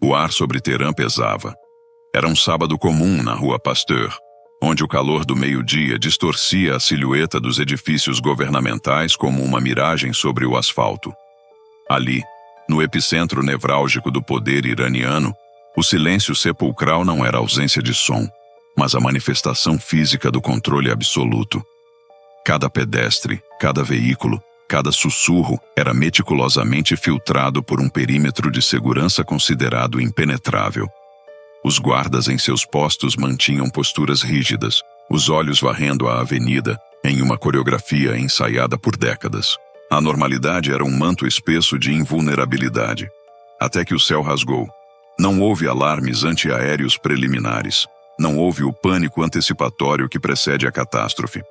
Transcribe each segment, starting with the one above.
O ar sobre Teherã pesava. Era um sábado comum na Rua Pasteur, onde o calor do meio-dia distorcia a silhueta dos edifícios governamentais como uma miragem sobre o asfalto. Ali, no epicentro nevrálgico do poder iraniano, o silêncio sepulcral não era ausência de som, mas a manifestação física do controle absoluto. Cada pedestre, cada veículo, cada sussurro era meticulosamente filtrado por um perímetro de segurança considerado impenetrável. Os guardas em seus postos mantinham posturas rígidas, os olhos varrendo a avenida em uma coreografia ensaiada por décadas. A normalidade era um manto espesso de invulnerabilidade, até que o céu rasgou. Não houve alarmes antiaéreos preliminares. Não houve o pânico antecipatório que precede a catástrofe.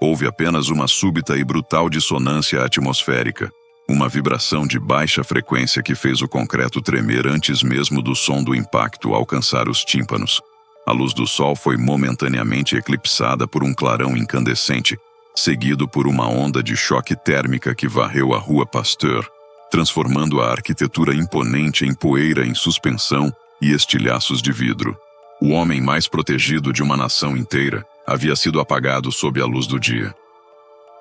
Houve apenas uma súbita e brutal dissonância atmosférica, uma vibração de baixa frequência que fez o concreto tremer antes mesmo do som do impacto alcançar os tímpanos. A luz do sol foi momentaneamente eclipsada por um clarão incandescente, seguido por uma onda de choque térmica que varreu a Rua Pasteur, transformando a arquitetura imponente em poeira em suspensão e estilhaços de vidro. O homem mais protegido de uma nação inteira havia sido apagado sob a luz do dia.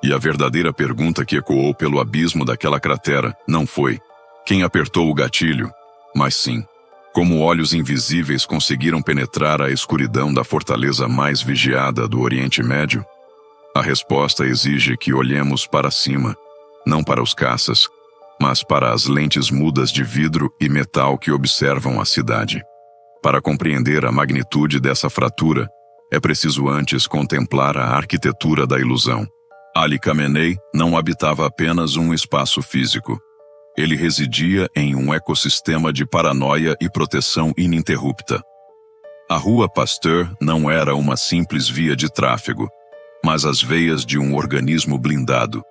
E a verdadeira pergunta que ecoou pelo abismo daquela cratera não foi quem apertou o gatilho, mas sim como olhos invisíveis conseguiram penetrar a escuridão da fortaleza mais vigiada do Oriente Médio. A resposta exige que olhemos para cima, não para os caças, mas para as lentes mudas de vidro e metal que observam a cidade. Para compreender a magnitude dessa fratura, é preciso antes contemplar a arquitetura da ilusão. Ali Khamenei não habitava apenas um espaço físico. Ele residia em um ecossistema de paranoia e proteção ininterrupta. A Rua Pasteur não era uma simples via de tráfego, mas as veias de um organismo blindado.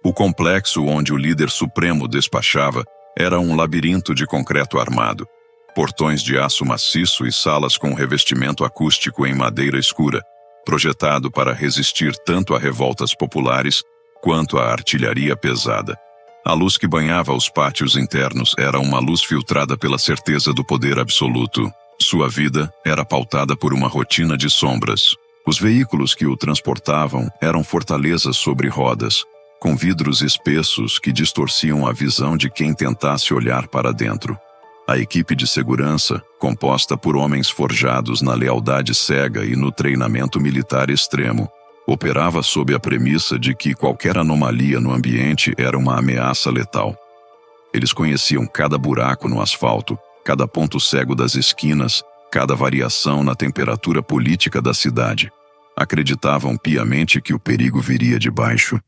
O complexo onde o líder supremo despachava era um labirinto de concreto armado, portões de aço maciço e salas com revestimento acústico em madeira escura, projetado para resistir tanto a revoltas populares quanto à artilharia pesada. A luz que banhava os pátios internos era uma luz filtrada pela certeza do poder absoluto. Sua vida era pautada por uma rotina de sombras. Os veículos que o transportavam eram fortalezas sobre rodas, com vidros espessos que distorciam a visão de quem tentasse olhar para dentro. A equipe de segurança, composta por homens forjados na lealdade cega e no treinamento militar extremo, operava sob a premissa de que qualquer anomalia no ambiente era uma ameaça letal. Eles conheciam cada buraco no asfalto, cada ponto cego das esquinas, cada variação na temperatura política da cidade. Acreditavam piamente que o perigo viria de baixo,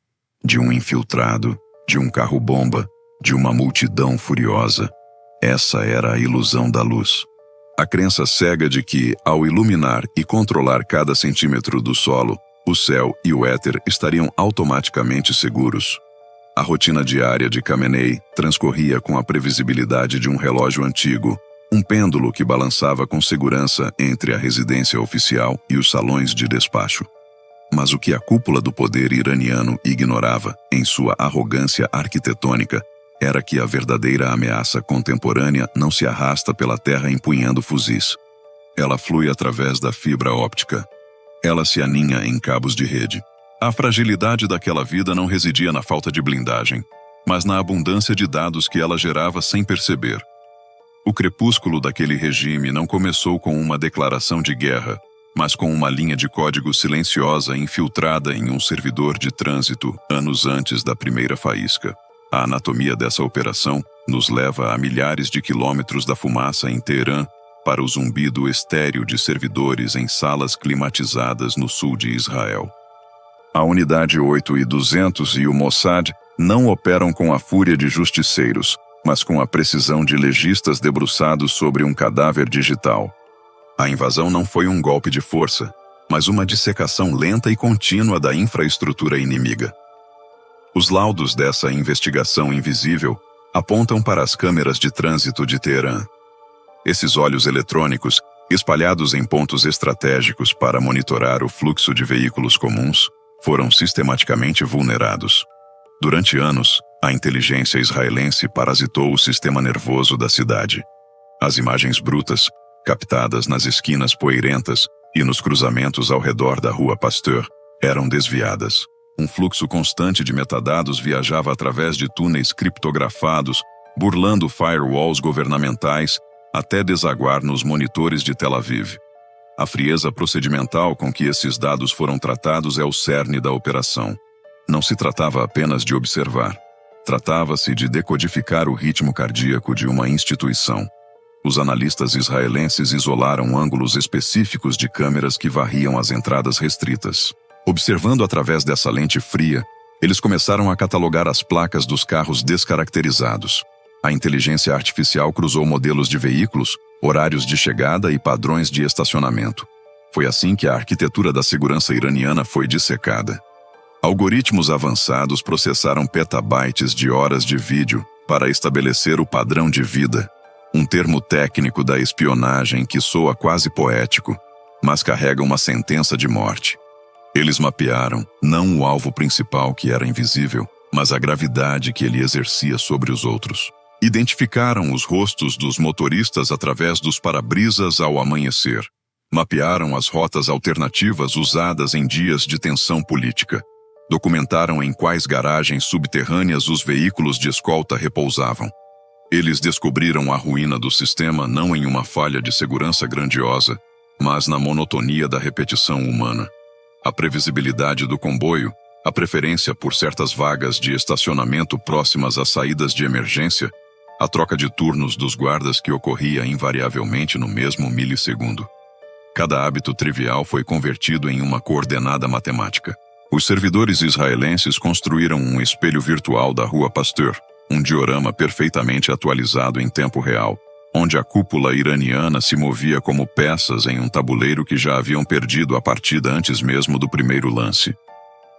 de um infiltrado, de um carro-bomba, de uma multidão furiosa. Essa era a ilusão da luz. A crença cega de que, ao iluminar e controlar cada centímetro do solo, o céu e o éter estariam automaticamente seguros. A rotina diária de Khamenei transcorria com a previsibilidade de um relógio antigo, um pêndulo que balançava com segurança entre a residência oficial e os salões de despacho. Mas o que a cúpula do poder iraniano ignorava, em sua arrogância arquitetônica, era que a verdadeira ameaça contemporânea não se arrasta pela terra empunhando fuzis. Ela flui através da fibra óptica. Ela se aninha em cabos de rede. A fragilidade daquela vida não residia na falta de blindagem, mas na abundância de dados que ela gerava sem perceber. O crepúsculo daquele regime não começou com uma declaração de guerra, mas com uma linha de código silenciosa infiltrada em um servidor de trânsito anos antes da primeira faísca. A anatomia dessa operação nos leva a milhares de quilômetros da fumaça em Teherã para o zumbido estéril de servidores em salas climatizadas no sul de Israel. A Unidade 8200 e o Mossad não operam com a fúria de justiceiros, mas com a precisão de legistas debruçados sobre um cadáver digital. A invasão não foi um golpe de força, mas uma dissecação lenta e contínua da infraestrutura inimiga. Os laudos dessa investigação invisível apontam para as câmeras de trânsito de Teherã. Esses olhos eletrônicos, espalhados em pontos estratégicos para monitorar o fluxo de veículos comuns, foram sistematicamente vulnerados. Durante anos, a inteligência israelense parasitou o sistema nervoso da cidade. As imagens brutas, captadas nas esquinas poeirentas e nos cruzamentos ao redor da Rua Pasteur, eram desviadas. Um fluxo constante de metadados viajava através de túneis criptografados, burlando firewalls governamentais, até desaguar nos monitores de Tel Aviv. A frieza procedimental com que esses dados foram tratados é o cerne da operação. Não se tratava apenas de observar. Tratava-se de decodificar o ritmo cardíaco de uma instituição. Os analistas israelenses isolaram ângulos específicos de câmeras que varriam as entradas restritas. Observando através dessa lente fria, eles começaram a catalogar as placas dos carros descaracterizados. A inteligência artificial cruzou modelos de veículos, horários de chegada e padrões de estacionamento. Foi assim que a arquitetura da segurança iraniana foi dissecada. Algoritmos avançados processaram petabytes de horas de vídeo para estabelecer o padrão de vida, um termo técnico da espionagem que soa quase poético, mas carrega uma sentença de morte. Eles mapearam, não o alvo principal que era invisível, mas a gravidade que ele exercia sobre os outros. Identificaram os rostos dos motoristas através dos para-brisas ao amanhecer. Mapearam as rotas alternativas usadas em dias de tensão política. Documentaram em quais garagens subterrâneas os veículos de escolta repousavam. Eles descobriram a ruína do sistema não em uma falha de segurança grandiosa, mas na monotonia da repetição humana. A previsibilidade do comboio, a preferência por certas vagas de estacionamento próximas às saídas de emergência, a troca de turnos dos guardas que ocorria invariavelmente no mesmo milissegundo. Cada hábito trivial foi convertido em uma coordenada matemática. Os servidores israelenses construíram um espelho virtual da Rua Pasteur, um diorama perfeitamente atualizado em tempo real, onde a cúpula iraniana se movia como peças em um tabuleiro que já haviam perdido a partida antes mesmo do primeiro lance.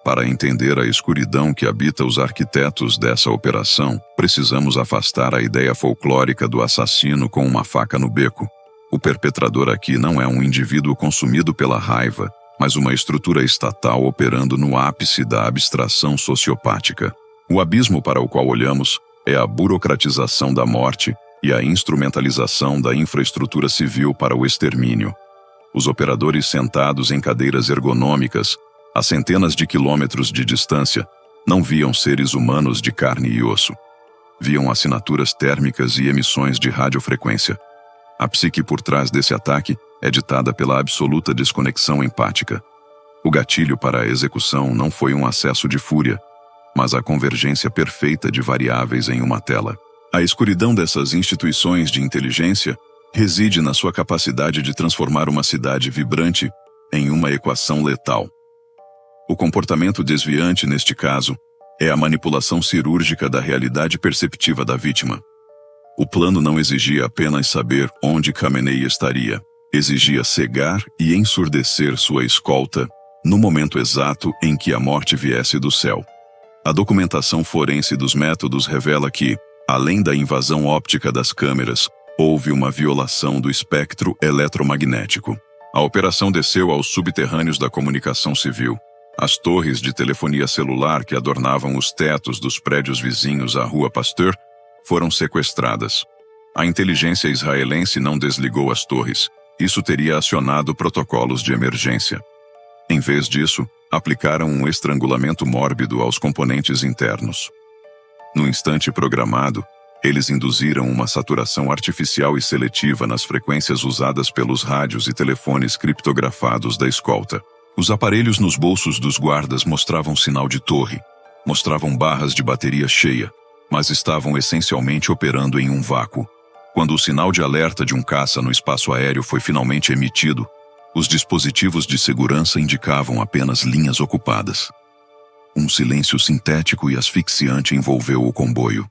Para entender a escuridão que habita os arquitetos dessa operação, precisamos afastar a ideia folclórica do assassino com uma faca no beco. O perpetrador aqui não é um indivíduo consumido pela raiva, mas uma estrutura estatal operando no ápice da abstração sociopática. O abismo para o qual olhamos é a burocratização da morte e a instrumentalização da infraestrutura civil para o extermínio. Os operadores sentados em cadeiras ergonômicas, a centenas de quilômetros de distância, não viam seres humanos de carne e osso. Viam assinaturas térmicas e emissões de radiofrequência. A psique por trás desse ataque é ditada pela absoluta desconexão empática. O gatilho para a execução não foi um acesso de fúria, mas a convergência perfeita de variáveis em uma tela. A escuridão dessas instituições de inteligência reside na sua capacidade de transformar uma cidade vibrante em uma equação letal. O comportamento desviante, neste caso, é a manipulação cirúrgica da realidade perceptiva da vítima. O plano não exigia apenas saber onde Khamenei estaria. Exigia cegar e ensurdecer sua escolta no momento exato em que a morte viesse do céu. A documentação forense dos métodos revela que, além da invasão óptica das câmeras, houve uma violação do espectro eletromagnético. A operação desceu aos subterrâneos da comunicação civil. As torres de telefonia celular que adornavam os tetos dos prédios vizinhos à Rua Pasteur foram sequestradas. A inteligência israelense não desligou as torres. Isso teria acionado protocolos de emergência. Em vez disso, aplicaram um estrangulamento mórbido aos componentes internos. No instante programado, eles induziram uma saturação artificial e seletiva nas frequências usadas pelos rádios e telefones criptografados da escolta. Os aparelhos nos bolsos dos guardas mostravam sinal de torre, mostravam barras de bateria cheia, mas estavam essencialmente operando em um vácuo. Quando o sinal de alerta de um caça no espaço aéreo foi finalmente emitido, os dispositivos de segurança indicavam apenas linhas ocupadas. Um silêncio sintético e asfixiante envolveu o comboio.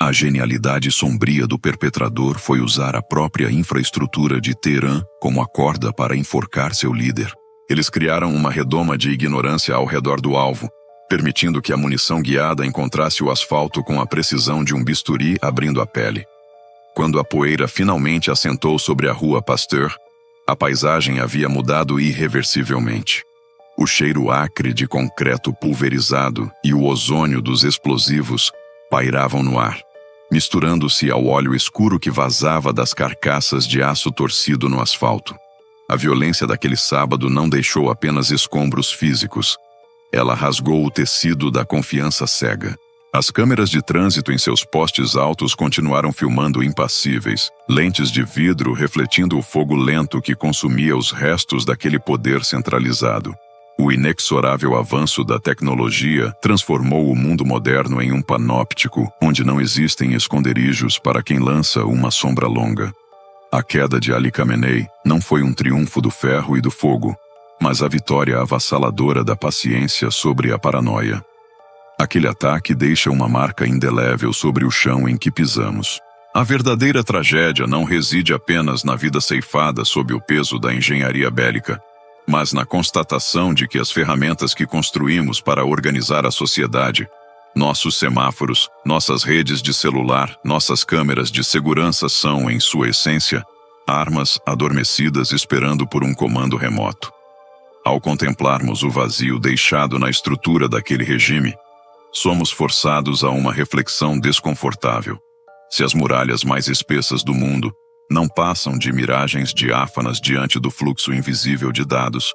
A genialidade sombria do perpetrador foi usar a própria infraestrutura de Teherã como a corda para enforcar seu líder. Eles criaram uma redoma de ignorância ao redor do alvo, permitindo que a munição guiada encontrasse o asfalto com a precisão de um bisturi abrindo a pele. Quando a poeira finalmente assentou sobre a Rua Pasteur, a paisagem havia mudado irreversivelmente. O cheiro acre de concreto pulverizado e o ozônio dos explosivos pairavam no ar. misturando-se ao óleo escuro que vazava das carcaças de aço torcido no asfalto. A violência daquele sábado não deixou apenas escombros físicos. Ela rasgou o tecido da confiança cega. As câmeras de trânsito em seus postes altos continuaram filmando impassíveis, lentes de vidro refletindo o fogo lento que consumia os restos daquele poder centralizado. O inexorável avanço da tecnologia transformou o mundo moderno em um panóptico, onde não existem esconderijos para quem lança uma sombra longa. A queda de Ali Khamenei não foi um triunfo do ferro e do fogo, mas a vitória avassaladora da paciência sobre a paranoia. Aquele ataque deixa uma marca indelével sobre o chão em que pisamos. A verdadeira tragédia não reside apenas na vida ceifada sob o peso da engenharia bélica, mas na constatação de que as ferramentas que construímos para organizar a sociedade, nossos semáforos, nossas redes de celular, nossas câmeras de segurança são, em sua essência, armas adormecidas esperando por um comando remoto. Ao contemplarmos o vazio deixado na estrutura daquele regime, somos forçados a uma reflexão desconfortável. Se as muralhas mais espessas do mundo não passam de miragens diáfanas diante do fluxo invisível de dados,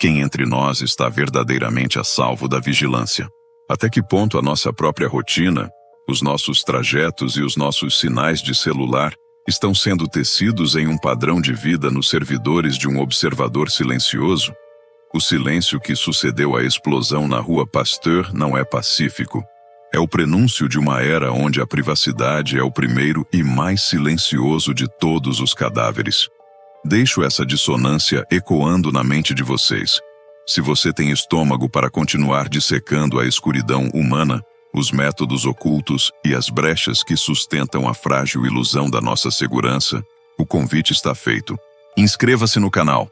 quem entre nós está verdadeiramente a salvo da vigilância? Até que ponto a nossa própria rotina, os nossos trajetos e os nossos sinais de celular estão sendo tecidos em um padrão de vida nos servidores de um observador silencioso? O silêncio que sucedeu à explosão na Rua Pasteur não é pacífico. É o prenúncio de uma era onde a privacidade é o primeiro e mais silencioso de todos os cadáveres. Deixo essa dissonância ecoando na mente de vocês. Se você tem estômago para continuar dissecando a escuridão humana, os métodos ocultos e as brechas que sustentam a frágil ilusão da nossa segurança, o convite está feito. Inscreva-se no canal.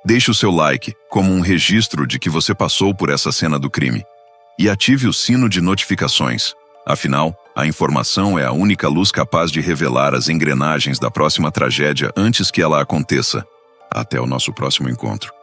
Deixe o seu like, como um registro de que você passou por essa cena do crime. E ative o sino de notificações. Afinal, a informação é a única luz capaz de revelar as engrenagens da próxima tragédia antes que ela aconteça. Até o nosso próximo encontro.